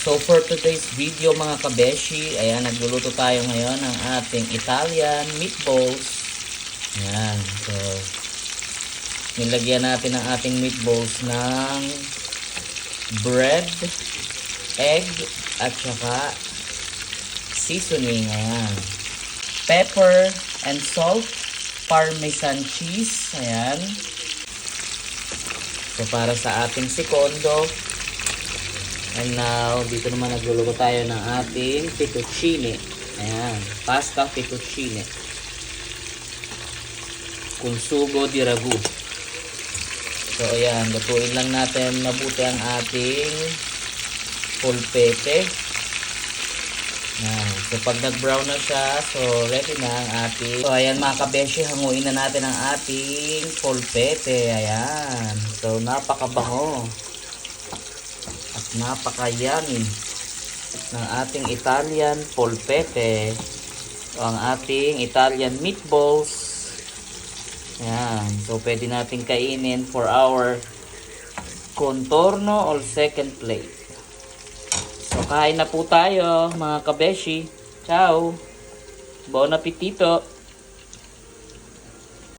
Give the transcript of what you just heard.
So for today's video mga kabeshi, ayan, nagluluto tayo ngayon ng ating Italian meatballs. Ayan, so nilagyan natin ang ating meatballs ng bread, egg, at saka seasoning. Ayan, pepper and salt, parmesan cheese. Ayan, so para sa ating secondo. And now, dito naman nagluluto tayo ng ating fettuccine. Ayan, pasta fettuccine con sugo di ragu. So ayan, lutuin lang natin mabuti ang ating polpete. Ayan, so pag nag-brown na siya, so ready na ang ating. So ayan mga kabeshi, hanguin na natin ang ating polpete. Ayan, so napakabango at napaka-yummy ng ating Italian polpete o ang ating Italian meatballs. Ayan, so pwede natin kainin for our contorno or second plate. So kain na po tayo mga kabeshi. Ciao, buon appetito.